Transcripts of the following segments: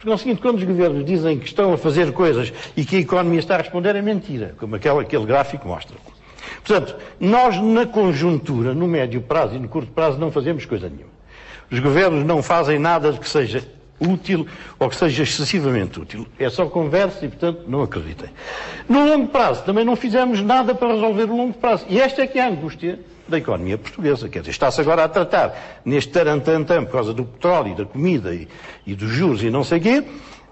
Por conseguinte, quando os governos dizem que estão a fazer coisas e que a economia está a responder, é mentira, como aquele gráfico mostra. Portanto, nós na conjuntura, no médio prazo e no curto prazo, não fazemos coisa nenhuma. Os governos não fazem nada que seja útil ou que seja excessivamente útil. É só conversa e, portanto, não acreditem. No longo prazo, também não fizemos nada para resolver o longo prazo. E esta é que é a angústia da economia portuguesa. Quer dizer, está-se agora a tratar neste tarantantam por causa do petróleo e da comida e dos juros e não sei o quê,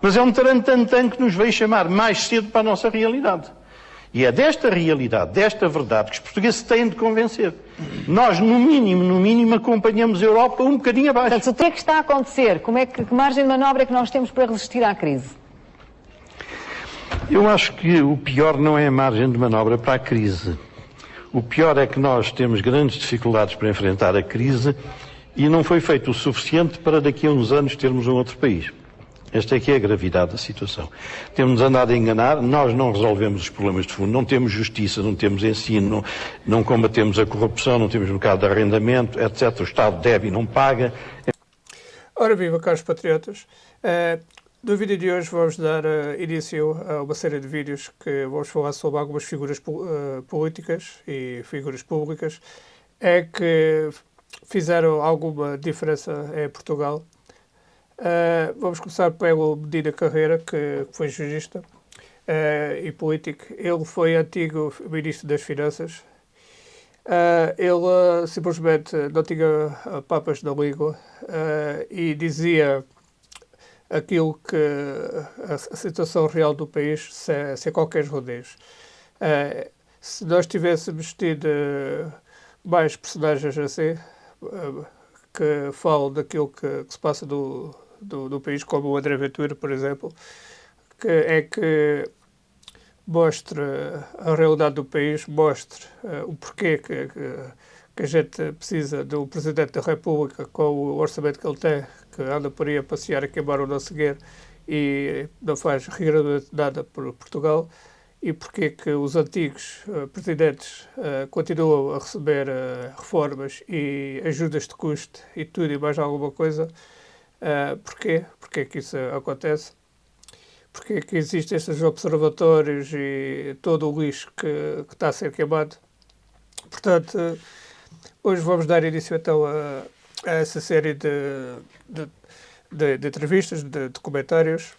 mas é um tarantantam que nos veio chamar mais cedo para a nossa realidade. E é desta realidade, desta verdade, que os portugueses têm de convencer. Nós, no mínimo, acompanhamos a Europa um bocadinho abaixo. Portanto, o que é que está a acontecer? Que margem de manobra é que nós temos para resistir à crise? Eu acho que o pior não é a margem de manobra para a crise. O pior é que nós temos grandes dificuldades para enfrentar a crise e não foi feito o suficiente para daqui a uns anos termos um outro país. Esta é que é a gravidade da situação. Temos andado a enganar, nós não resolvemos os problemas de fundo, não temos justiça, não temos ensino, não combatemos a corrupção, não temos mercado de arrendamento, etc. O Estado deve e não paga. Ora viva, caros patriotas. No vídeo de hoje vamos dar início a uma série de vídeos que vamos falar sobre algumas figuras políticas e figuras públicas que fizeram alguma diferença em Portugal. Vamos começar pelo Medina Carreira, que foi jurista e político. Ele foi antigo Ministro das Finanças. Ele simplesmente não tinha papas na língua e dizia aquilo que a situação real do país sem qualquer rodeios. Se nós tivéssemos tido mais personagens assim, que falam daquilo que se passa do país, como o André Ventura, por exemplo, que mostra a realidade do país, mostra o porquê que a gente precisa do Presidente da República com o orçamento que ele tem, que anda por aí a passear, a queimar o nosso dinheiro e não faz rigorosamente nada por Portugal, e porque que os antigos presidentes continuam a receber reformas e ajudas de custo e tudo e mais alguma coisa. Porquê? Porquê que isso acontece? Porquê que existem estes observatórios e todo o lixo que está a ser queimado? Portanto, hoje vamos dar início então a essa série de entrevistas, de comentários,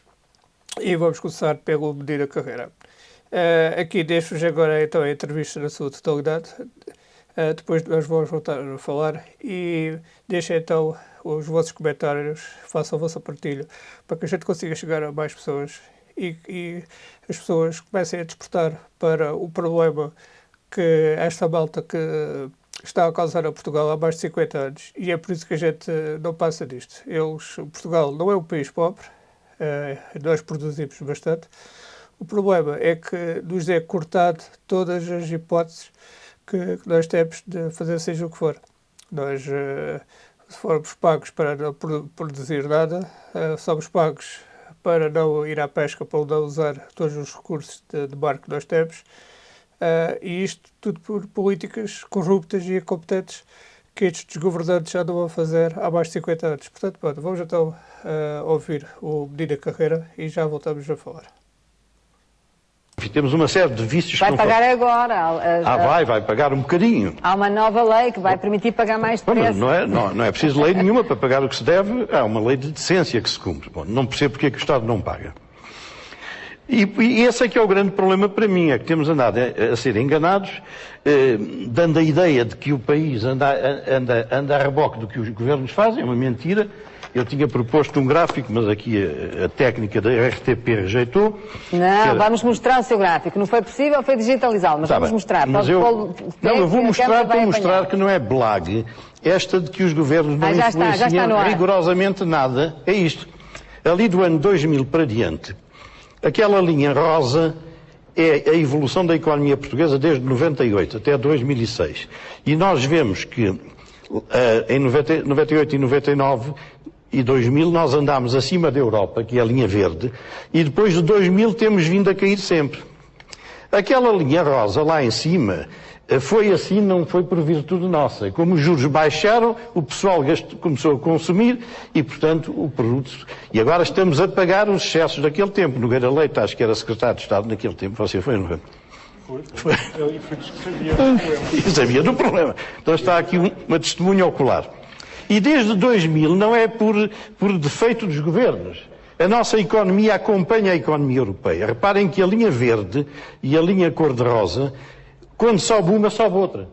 e vamos começar pelo Medina Carreira. Aqui deixo-vos agora então a entrevista na sua totalidade, depois nós vamos voltar a falar, e deixem então os vossos comentários, façam a vossa partilha, para que a gente consiga chegar a mais pessoas e as pessoas comecem a despertar para o problema que esta malta que está a causar a Portugal há mais de 50 anos, e é por isso que a gente não passa disto. Portugal não é um país pobre, nós produzimos bastante. O problema é que nos é cortado todas as hipóteses que nós temos de fazer seja o que for. Nós, se formos pagos para não produzir nada, somos pagos para não ir à pesca, para não usar todos os recursos de mar que nós temos, e isto tudo por políticas corruptas e incompetentes que estes governantes andam a fazer há mais de 50 anos. Portanto, pronto, vamos então ouvir o Medina Carreira e já voltamos a falar. Temos uma série de vícios vai que não pagar agora. Vai pagar um bocadinho. Há uma nova lei que vai permitir pagar mais depressa. Não é preciso lei nenhuma para pagar o que se deve. Há uma lei de decência que se cumpre. Bom, não percebo porque é que o Estado não paga. E esse é que é o grande problema para mim, é que temos andado a ser enganados, dando a ideia de que o país anda a reboque do que os governos fazem, é uma mentira. Eu tinha proposto um gráfico, mas aqui a técnica da RTP rejeitou. Não, vamos mostrar o seu gráfico. Não foi possível, foi digitalizá-lo, mas vamos mostrar. Mas eu vou mostrar para mostrar que não é blague esta de que os governos não influenciam rigorosamente nada. É isto. Ali do ano 2000 para diante, aquela linha rosa é a evolução da economia portuguesa desde 98 até 2006. E nós vemos que em 98 e 99 e 2000 nós andámos acima da Europa, que é a linha verde, e depois de 2000 temos vindo a cair sempre. Aquela linha rosa lá em cima Foi assim, não foi por virtude nossa. Como os juros baixaram, o pessoal começou a consumir e, portanto, o produto... E agora estamos a pagar os excessos daquele tempo. Nogueira Leite, acho que era secretário de Estado naquele tempo. Você foi, não foi? Foi. Ele foi que sabia do problema. Então está aqui uma testemunha ocular. E desde 2000 não é por defeito dos governos. A nossa economia acompanha a economia europeia. Reparem que a linha verde e a linha cor-de-rosa, quando sobe uma, sobe outra.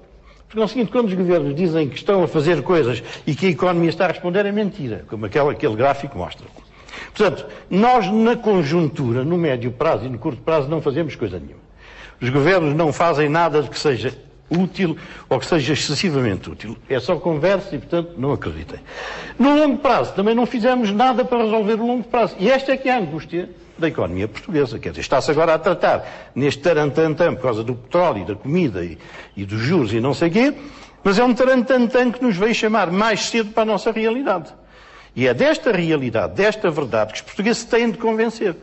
Porque é o seguinte, quando os governos dizem que estão a fazer coisas e que a economia está a responder, é mentira, como aquele gráfico mostra. Portanto, nós na conjuntura, no médio prazo e no curto prazo, não fazemos coisa nenhuma. Os governos não fazem nada que seja útil ou que seja excessivamente útil. É só conversa e, portanto, não acreditem. No longo prazo, também não fizemos nada para resolver o longo prazo. E esta é que é a angústia da economia portuguesa. Quer dizer, está-se agora a tratar neste tarantantam por causa do petróleo, da comida e dos juros e não sei o quê, mas é um tarantantam que nos veio chamar mais cedo para a nossa realidade. E é desta realidade, desta verdade, que os portugueses têm de convencer.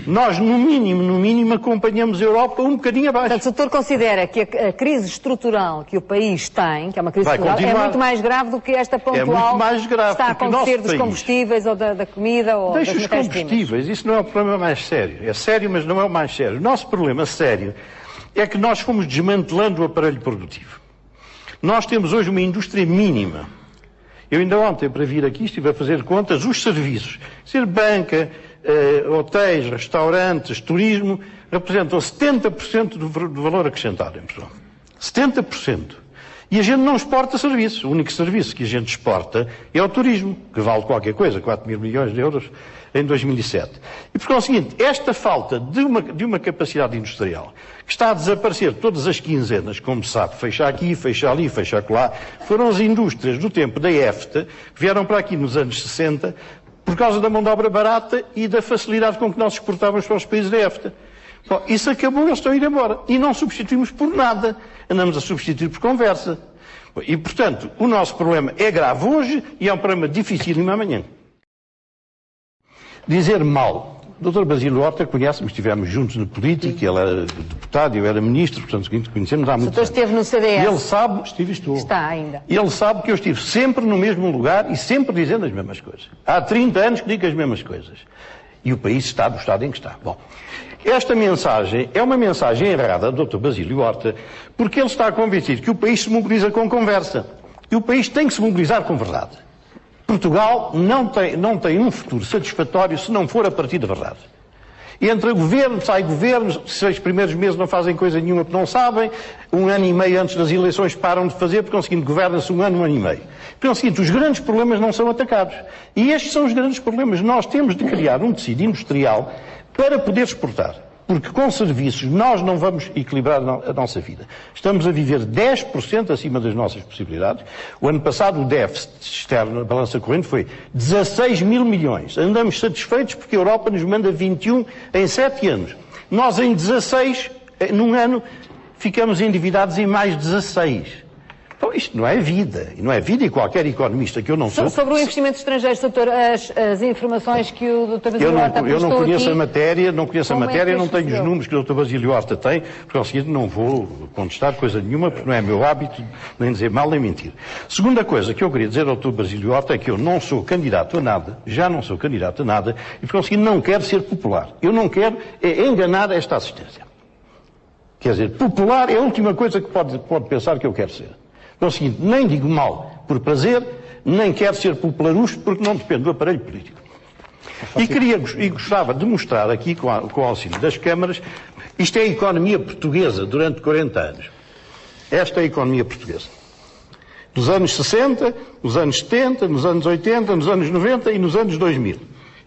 Nós, no mínimo, acompanhamos a Europa um bocadinho abaixo. Portanto, o doutor considera que a crise estrutural que o país tem, que é uma crise estrutural, é muito mais grave do que esta pontual é muito mais grave, que está a acontecer dos combustíveis ou da comida ou das matérias-primas? Deixa os combustíveis, isso não é o problema mais sério. É sério, mas não é o mais sério. O nosso problema sério é que nós fomos desmantelando o aparelho produtivo. Nós temos hoje uma indústria mínima. Eu ainda ontem, para vir aqui, estive a fazer contas, os serviços, ser banca, hotéis, restaurantes, turismo, representam 70% do valor acrescentado em Portugal. 70%. E a gente não exporta serviços. O único serviço que a gente exporta é o turismo, que vale qualquer coisa, 4 mil milhões de euros em 2007. E por conseguinte, esta falta de uma capacidade industrial, que está a desaparecer todas as quinzenas, como se sabe, fecha aqui, fecha ali, fecha acolá, foram as indústrias do tempo da EFTA, que vieram para aqui nos anos 60, por causa da mão de obra barata e da facilidade com que nós exportávamos para os países da EFTA. Bom, isso acabou, eles estão a ir embora. E não substituímos por nada. Andamos a substituir por conversa. E, portanto, o nosso problema é grave hoje e é um problema dificílimo amanhã. Dizer mal. O Dr. Basílio Horta conhece-me, estivemos juntos na política, ele era deputado, eu era ministro, portanto, conhecemos há muito tempo. O doutor esteve no CDS. Ele sabe, estou. Está ainda. Ele sabe que eu estive sempre no mesmo lugar e sempre dizendo as mesmas coisas. Há 30 anos que digo as mesmas coisas. E o país está do estado em que está. Bom, esta mensagem é uma mensagem errada do Dr. Basílio Horta, porque ele está convencido que o país se mobiliza com conversa. E o país tem que se mobilizar com verdade. Portugal não tem um futuro satisfatório se não for a partir da verdade. Entra governo, sai governo, 6 primeiros meses não fazem coisa nenhuma porque não sabem, 1 ano e meio antes das eleições param de fazer, porque conseguindo governa-se 1 ano, 1 ano e meio. Porque conseguindo, os grandes problemas não são atacados. E estes são os grandes problemas. Nós temos de criar um tecido industrial para poder exportar. Porque com serviços nós não vamos equilibrar a nossa vida. Estamos a viver 10% acima das nossas possibilidades. O ano passado o déficit externo na balança corrente foi 16 mil milhões. Andamos satisfeitos porque a Europa nos manda 21 em 7 anos. Nós em 16, num ano, ficamos endividados em mais 16. Então isto não é vida. E não é vida e qualquer economista que eu não sou... Sobre o investimento estrangeiro, doutor, as informações que o Dr. Basílio Horta Eu não conheço aqui, a matéria, não tenho os números que o Dr. Basílio Horta tem, porque ao seguinte não vou contestar coisa nenhuma, porque não é meu hábito nem dizer mal nem mentir. Segunda coisa que eu queria dizer ao Dr. Basílio Horta é que eu não sou candidato a nada, já não sou candidato a nada, e porque ao seguinte não quero ser popular. Eu não quero enganar esta assistência. Quer dizer, popular é a última coisa que pode pensar que eu quero ser. É o seguinte, nem digo mal por prazer, nem quero ser popularucho porque não depende do aparelho político. E gostava de mostrar aqui, com o auxílio das câmaras, isto é a economia portuguesa durante 40 anos. Esta é a economia portuguesa. Dos anos 60, nos anos 70, nos anos 80, nos anos 90 e nos anos 2000.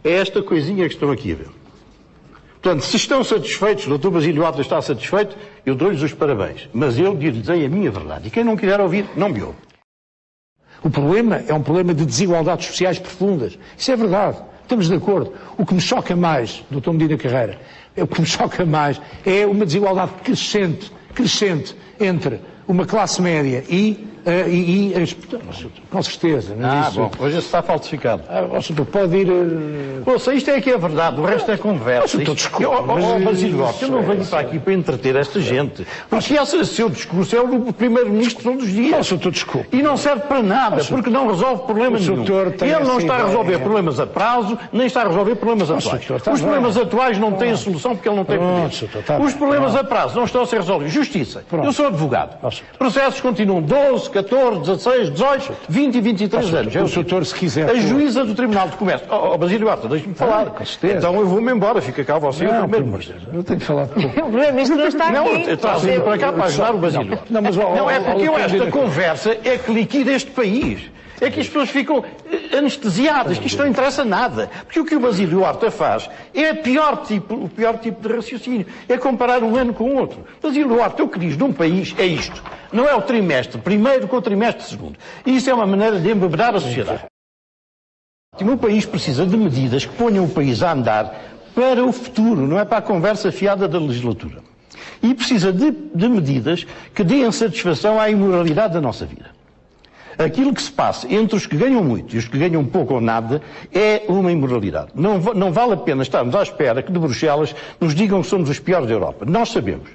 É esta coisinha que estão aqui a ver. Portanto, se estão satisfeitos, o Dr. Basílio Horta está satisfeito, eu dou-lhes os parabéns. Mas eu dir-lhes a minha verdade. E quem não quiser ouvir, não me ouve. O problema é um problema de desigualdades sociais profundas. Isso é verdade. Estamos de acordo. O que me choca mais, Dr. Medina Carreira, o que me choca mais é uma desigualdade crescente entre uma classe média e Com certeza. Mas isso, bom, hoje está falsificado. Doutor, pode ir... Ouça, isto é que é verdade, o resto é conversa. Doutor, desculpe, Basílio Horta, eu não venho para aqui para entreter esta gente. Porque esse seu discurso é o do Primeiro-Ministro todos os dias. Doutor, desculpe. E não serve para nada, porque não resolve problema nenhum. Ele não está a resolver problemas a prazo, nem está a resolver problemas atuais. Os problemas atuais não têm solução porque ele não tem poder. Os problemas a prazo não estão a ser resolvidos. Justiça. Eu sou advogado. Processos continuam 12, 14, 16, 18, 20 e 23 anos. O doutor, se quiser... A juíza do Tribunal de Comércio. Basílio Horta, deixe-me falar. Com certeza. Então eu vou-me embora, fica cá você e o Primeiro-Ministro. Eu tenho que falar com O Primeiro-Ministro não está Não, aqui. traz-me para cá para ajudar o Basílio Horta. Não, é porque esta conversa é que liquida este país. É que as pessoas ficam anestesiadas, que isto não interessa nada. Porque o que o Basílio Horta faz é o pior tipo de raciocínio. É comparar um ano com o outro. Basílio Horta, o que diz num país é isto. Não é o trimestre primeiro com o trimestre segundo. E isso é uma maneira de embebedar a sociedade. O país precisa de medidas que ponham o país a andar para o futuro, não é para a conversa fiada da legislatura. E precisa de medidas que deem satisfação à imoralidade da nossa vida. Aquilo que se passa entre os que ganham muito e os que ganham pouco ou nada é uma imoralidade. Não vale a pena estarmos à espera que de Bruxelas nos digam que somos os piores da Europa. Nós sabemos.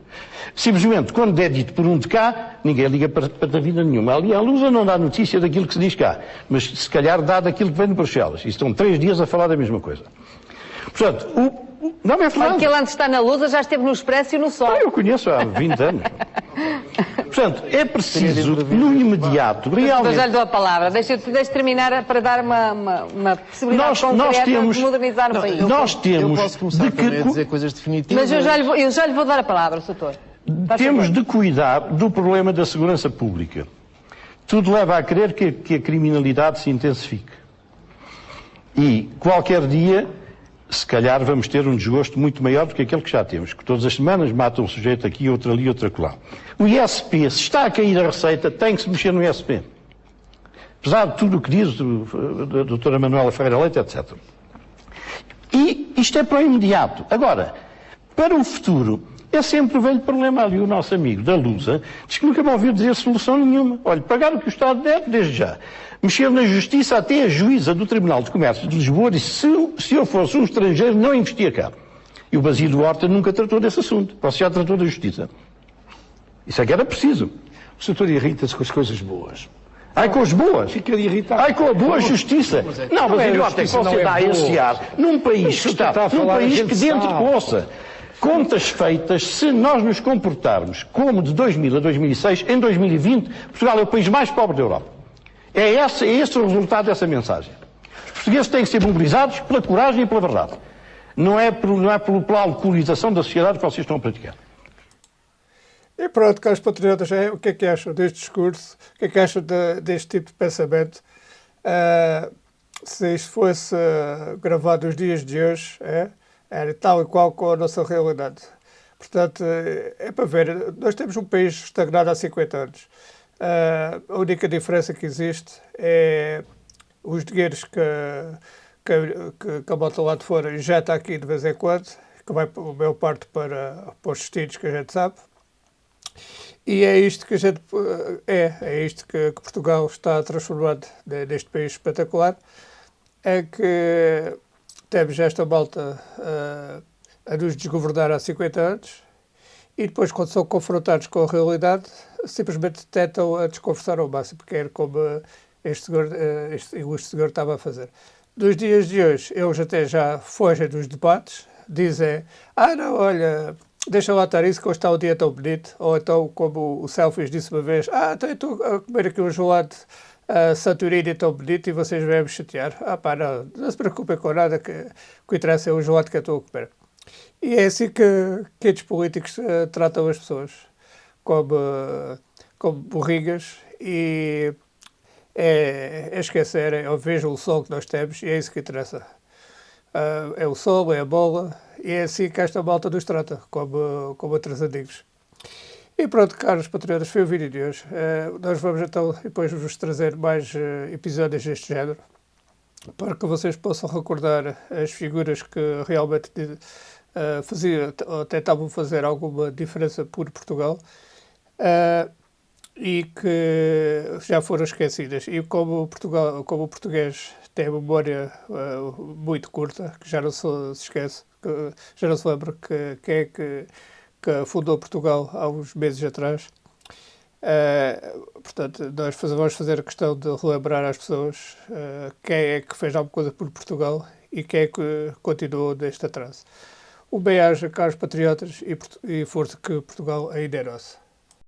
Simplesmente, quando é dito por um de cá, ninguém liga para a vida nenhuma. Ali a Lusa não dá notícia daquilo que se diz cá, mas se calhar dá daquilo que vem de Bruxelas. E estão 3 dias a falar da mesma coisa. Portanto, não é verdade. Porque ele antes de estar na Lusa já esteve no Expresso e no Sol. Eu conheço há 20 anos. Portanto, é preciso, no imediato, realmente... Eu já lhe dou a palavra. Deixa terminar para dar uma possibilidade concreta de modernizar o país. Nós temos... Eu posso começar também a dizer coisas definitivas. Mas eu já lhe vou dar a palavra, doutor. Temos de cuidar do problema da segurança pública. Tudo leva a crer que a criminalidade se intensifique. E qualquer dia, se calhar, vamos ter um desgosto muito maior do que aquele que já temos, que todas as semanas mata um sujeito aqui, outro ali, outro acolá. O ISP, se está a cair a receita, tem que se mexer no ISP. Apesar de tudo o que diz a doutora Manuela Ferreira Leite, etc. E isto é para o imediato. Agora, para o futuro, é sempre o velho problema. Ali o nosso amigo da Lusa diz que nunca me ouviu dizer solução nenhuma. Olha, pagar o que o Estado deve desde já. Mexer na justiça, até a juíza do Tribunal de Comércio de Lisboa disse se eu fosse um estrangeiro não investia cá. E o Basílio Horta nunca tratou desse assunto. Você já tratou da justiça. Isso é que era preciso. O doutor irrita-se com as coisas boas. Ai, com as boas? Fica irritado. Ai, com a boa justiça. Não, Basílio Horta, é que você dá a esse ar num país que está, num país que dentro de ouça. Contas feitas, se nós nos comportarmos como de 2000 a 2006, em 2020, Portugal é o país mais pobre da Europa. É esse o resultado dessa mensagem. Os portugueses têm que ser mobilizados pela coragem e pela verdade. Não é pela alcoolização da sociedade que vocês estão a praticar. E pronto, caros patriotas, o que é que acham deste discurso? O que é que acham deste tipo de pensamento? Se isto fosse gravado nos dias de hoje, era tal e qual com a nossa realidade. Portanto, é para ver, nós temos um país estagnado há 50 anos. A única diferença que existe é os dinheiros que a malta lá de fora injeta aqui de vez em quando, que vai a maior parte para os destinos que a gente sabe. E é isto que a gente é isto que Portugal está transformado neste país espetacular, é que temos esta malta a nos desgovernar há 50 anos e depois, quando são confrontados com a realidade, simplesmente tentam a desconversar ao máximo, que era como este ilustre senhor estava a fazer. Nos dias de hoje, eles até já fogem dos debates, dizem, não, olha, deixa lá estar isso, que hoje está um dia tão bonito, ou então, como o Selfies disse uma vez, então eu estou a comer aqui um gelado Santorini tão bonito e vocês vêm me chatear. Não se preocupem com nada, que o interessa é o gelado que eu estou a comer. E é assim que estes políticos tratam as pessoas, como burrigas, e é esquecerem, ou vejam o sol que nós temos, e é isso que interessa. É o sol, é a bola, e é assim que esta malta nos trata, como outros amigos. E pronto, caros patriotas, foi o vídeo de hoje. Nós vamos então depois vos trazer mais episódios deste género, para que vocês possam recordar as figuras que realmente faziam ou tentavam fazer alguma diferença por Portugal. e que já foram esquecidas. E como o português tem a memória muito curta, que já não se esquece, que já não se lembra quem é que fundou Portugal há uns meses atrás. Portanto, nós vamos fazer a questão de relembrar às pessoas quem é que fez alguma coisa por Portugal e quem é que continuou deste atraso. Um bem-aja, caros patriotas, e força que Portugal ainda é nosso.